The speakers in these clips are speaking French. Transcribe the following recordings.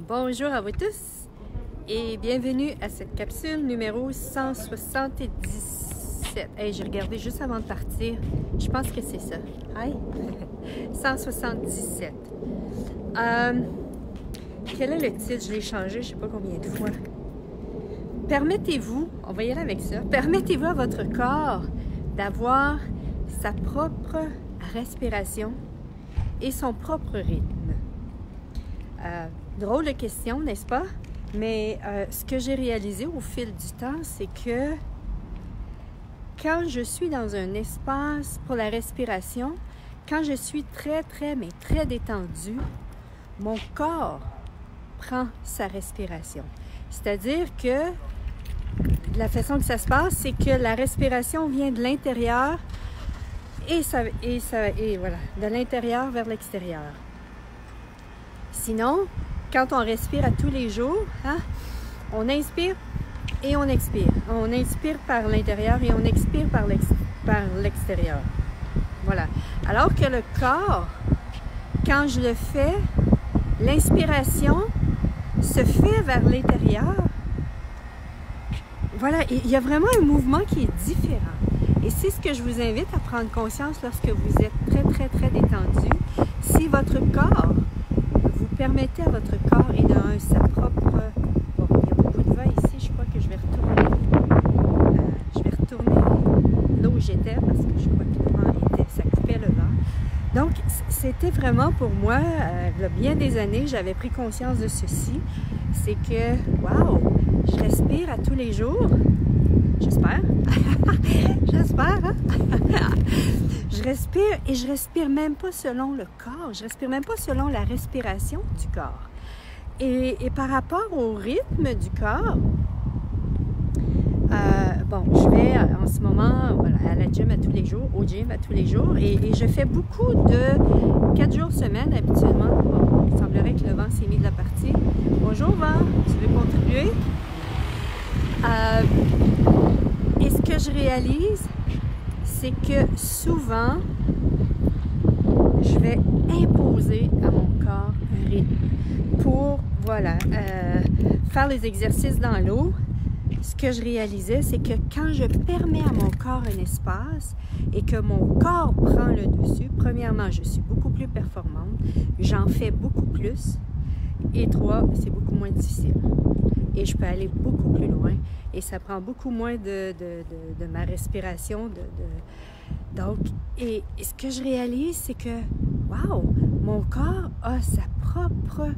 Bonjour à vous tous et bienvenue à cette capsule numéro 177. Hey, j'ai regardé juste avant de partir, je pense que c'est ça. Hi! 177. Quel est le titre? Je l'ai changé, je ne sais pas combien de fois. Permettez-vous, on va y aller avec ça, permettez-vous à votre corps d'avoir sa propre respiration et son propre rythme. Drôle de question, n'est-ce pas? Mais ce que j'ai réalisé au fil du temps, c'est que quand je suis dans un espace pour la respiration, quand je suis très détendue, mon corps prend sa respiration. C'est-à-dire que la façon que ça se passe, c'est que la respiration vient de l'intérieur et voilà, de l'intérieur vers l'extérieur. Sinon, quand on respire à tous les jours, hein, on inspire et on expire. On inspire par l'intérieur et on expire par l'extérieur. Voilà. Alors que le corps, quand je le fais, l'inspiration se fait vers l'intérieur. Voilà, il y a vraiment un mouvement qui est différent. Et c'est ce que je vous invite à prendre conscience lorsque vous êtes très détendu. Si votre corps, vous permettez à votre corps et dans sa propre... Bon, il y a beaucoup de vent ici, je crois que je vais retourner là où j'étais parce que je crois que le vent ça coupait le vent. Donc, c'était vraiment pour moi, il y a bien des années, j'avais pris conscience de ceci. C'est que, wow, je respire à tous les jours. J'espère. J'espère, hein? Je respire et je respire même pas selon le corps. Je respire même pas selon la respiration du corps. Et par rapport au rythme du corps, bon, je vais en ce moment voilà, à la gym à tous les jours, au gym à tous les jours, et je fais beaucoup de 4 jours semaine habituellement. Bon, il semblerait que le vent s'est mis de la partie. Bonjour vent, tu veux contribuer? Et ce que je réalise, c'est que souvent, je vais imposer à mon corps un rythme pour, voilà, faire les exercices dans l'eau. Ce que je réalisais, c'est que quand je permets à mon corps un espace et que mon corps prend le dessus, premièrement, je suis beaucoup plus performante, j'en fais beaucoup plus, et 3, c'est beaucoup moins difficile. Et je peux aller beaucoup plus loin, et ça prend beaucoup moins de ma respiration. Donc, et ce que je réalise, c'est que, wow, mon corps a sa propre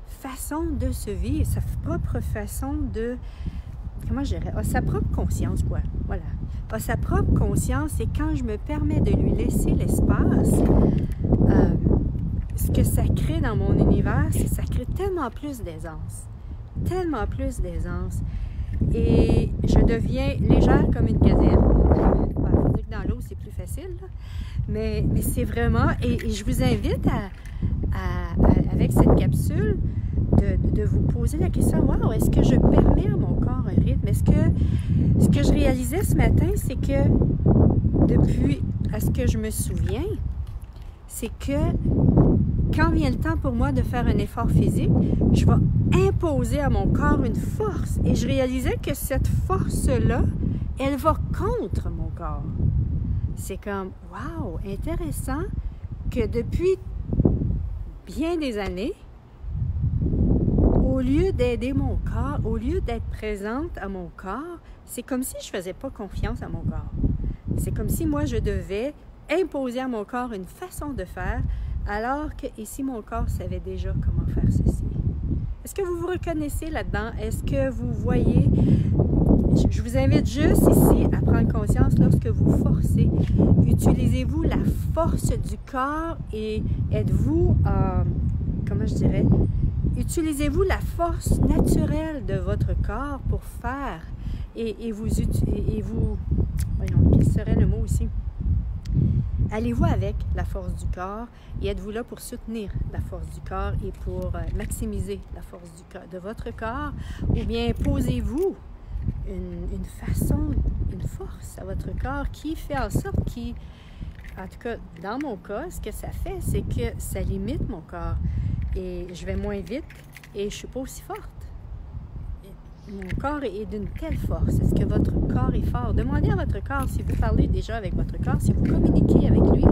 façon de se vivre, sa propre façon de... Comment je dirais? A sa propre conscience, quoi. Voilà. A sa propre conscience, et quand je me permets de lui laisser l'espace, ce que ça crée dans mon univers, c'est que ça crée tellement plus d'aisance. Tellement plus d'aisance. Et je deviens légère comme une gazelle. Il faut dire que dans l'eau, c'est plus facile, là. Mais c'est vraiment... Et je vous invite avec cette capsule, de vous poser la question, wow, est-ce que je permets à mon corps un rythme? Est-ce que ce que je réalisais ce matin, c'est que depuis, à ce que je me souviens, c'est que quand vient le temps pour moi de faire un effort physique, je vais imposer à mon corps une force. Et je réalisais que cette force-là, elle va contre mon corps. C'est comme, wow, intéressant que depuis bien des années, au lieu d'aider mon corps, au lieu d'être présente à mon corps, c'est comme si je ne faisais pas confiance à mon corps. C'est comme si moi, je devais imposer à mon corps une façon de faire, alors que ici, mon corps savait déjà comment faire ceci. Est-ce que vous vous reconnaissez là-dedans? Est-ce que vous voyez? Je vous invite juste ici à prendre conscience lorsque vous forcez. Utilisez-vous la force du corps et êtes-vous, comment je dirais, utilisez-vous la force naturelle de votre corps pour faire et vous, voyons, quel serait le mot ici? Allez-vous avec la force du corps et êtes-vous là pour soutenir la force du corps et pour maximiser la force de votre corps, ou bien posez-vous une façon, une force à votre corps qui fait en sorte en tout cas, dans mon cas, ce que ça fait, c'est que ça limite mon corps. et je vais moins vite et je ne suis pas aussi forte. Mon corps est d'une telle force. Est-ce que votre corps est fort? Demandez à votre corps, si vous parlez déjà avec votre corps, si vous communiquez avec lui,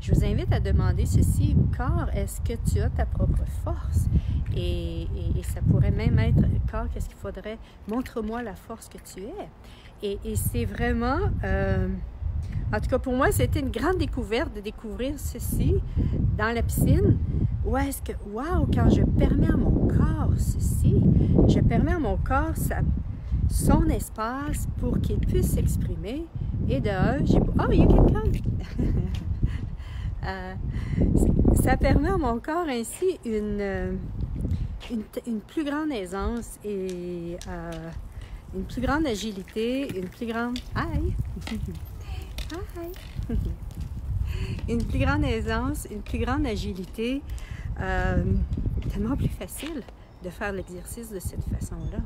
je vous invite à demander ceci: corps, est-ce que tu as ta propre force? Et ça pourrait même être: corps, qu'est-ce qu'il faudrait? Montre-moi la force que tu es. Et c'est vraiment, en tout cas pour moi, c'était une grande découverte de découvrir ceci dans la piscine. Où est-ce que, wow, quand je permets à mon corps ceci, je permets à mon corps son espace pour qu'il puisse s'exprimer. Et de un, j'ai... Oh, il y a quelqu'un! Ça permet à mon corps ainsi une plus grande aisance et une plus grande agilité, une plus grande... Hi! Hi! Une plus grande aisance, une plus grande agilité, tellement plus facile de faire l'exercice de cette façon-là.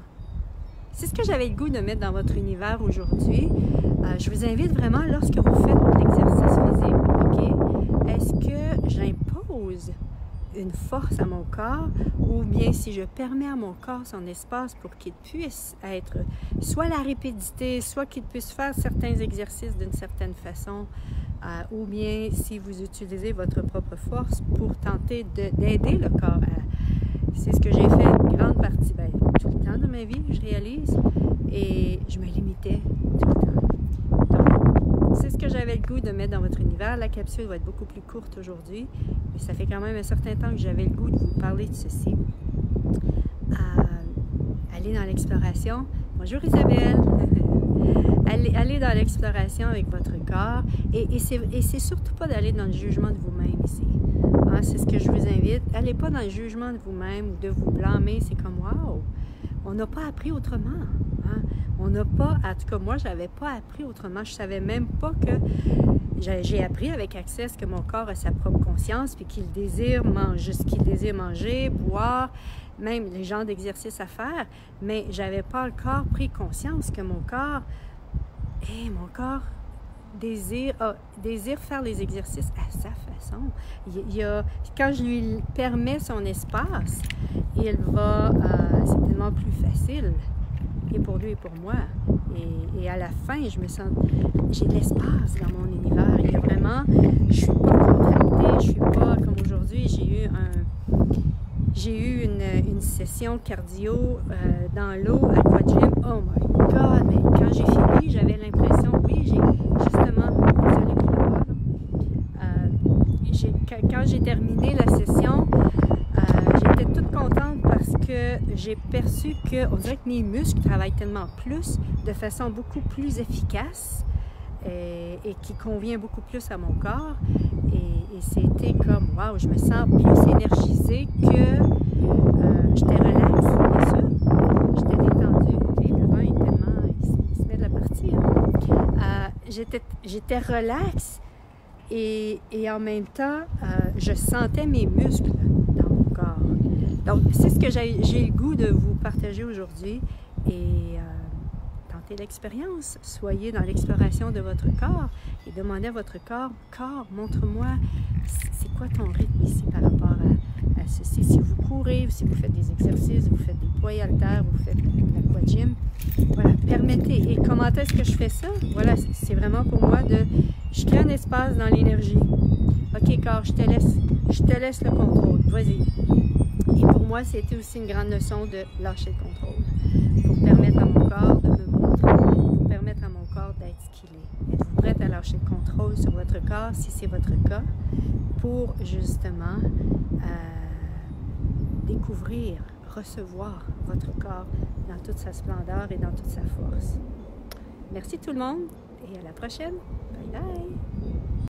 C'est ce que j'avais le goût de mettre dans votre univers aujourd'hui. Je vous invite vraiment, lorsque vous faites l'exercice physique, OK? Est-ce que j'impose une force à mon corps, ou bien si je permets à mon corps son espace pour qu'il puisse être soit la rapidité, soit qu'il puisse faire certains exercices d'une certaine façon, ou bien si vous utilisez votre propre force pour tenter d'aider le corps c'est ce que j'ai fait une grande partie, tout le temps de ma vie, je réalise, et je me limitais tout le temps. Donc, c'est ce que j'avais le goût de mettre dans votre univers. La capsule va être beaucoup plus courte aujourd'hui, mais ça fait quand même un certain temps que j'avais le goût de vous parler de ceci. Aller dans l'exploration. Bonjour Isabelle! Allez dans l'exploration avec votre corps, et c'est surtout pas d'aller dans le jugement de vous-même ici. C'est ce que je vous invite. Allez pas dans le jugement de vous-même ou de vous blâmer. C'est comme, wow, on n'a pas appris autrement. On n'a pas, en tout cas moi, j'avais pas appris autrement. Je savais même pas que j'ai appris avec Access que mon corps a sa propre conscience, puis qu'il désire manger ce qu'il désire manger, boire, même les genres d'exercices à faire, mais j'avais pas encore pris conscience que mon corps désire faire les exercices à sa façon. Quand je lui permets son espace, c'est tellement plus facile, et pour lui et pour moi. Et à la fin, j'ai l'espace dans mon univers. Il y a vraiment, je suis pas contractée, je suis pas comme aujourd'hui. J'ai eu une session cardio dans l'eau à Aquagym. Oh my God! Mais quand j'ai fini, j'avais l'impression, oui, désolée pour la voix, quand j'ai terminé la session, j'étais toute contente parce que j'ai perçu qu'on dirait que mes muscles travaillent tellement plus, de façon beaucoup plus efficace et qui convient beaucoup plus à mon corps. Et c'était comme, wow, je me sens plus énergisée que j'étais relax, bien sûr. J'étais détendue et le vent est tellement, il se met de la partie. J'étais relax et en même temps, je sentais mes muscles dans mon corps. Donc, c'est ce que j'ai le goût de vous partager aujourd'hui. Et tentez l'expérience. Soyez dans l'exploration de votre corps et demandez à votre corps, montre-moi, c'est quoi ton rythme ici par rapport à ceci. Si vous courez, si vous faites des exercices, vous faites des poids haltères, vous faites l'aquagym, voilà, permettez. Et comment est-ce que je fais ça? Voilà, c'est vraiment pour moi je crée un espace dans l'énergie. OK, corps, je te laisse le contrôle. Vas-y. Et pour moi, c'était aussi une grande leçon de lâcher le contrôle. Pour permettre à mon corps de me montrer, pour permettre à mon corps d'être ce qu'il est. Êtes-vous prête à lâcher le contrôle sur votre corps, si c'est votre cas, pour justement découvrir, recevoir votre corps dans toute sa splendeur et dans toute sa force. Merci tout le monde et à la prochaine. Bye bye!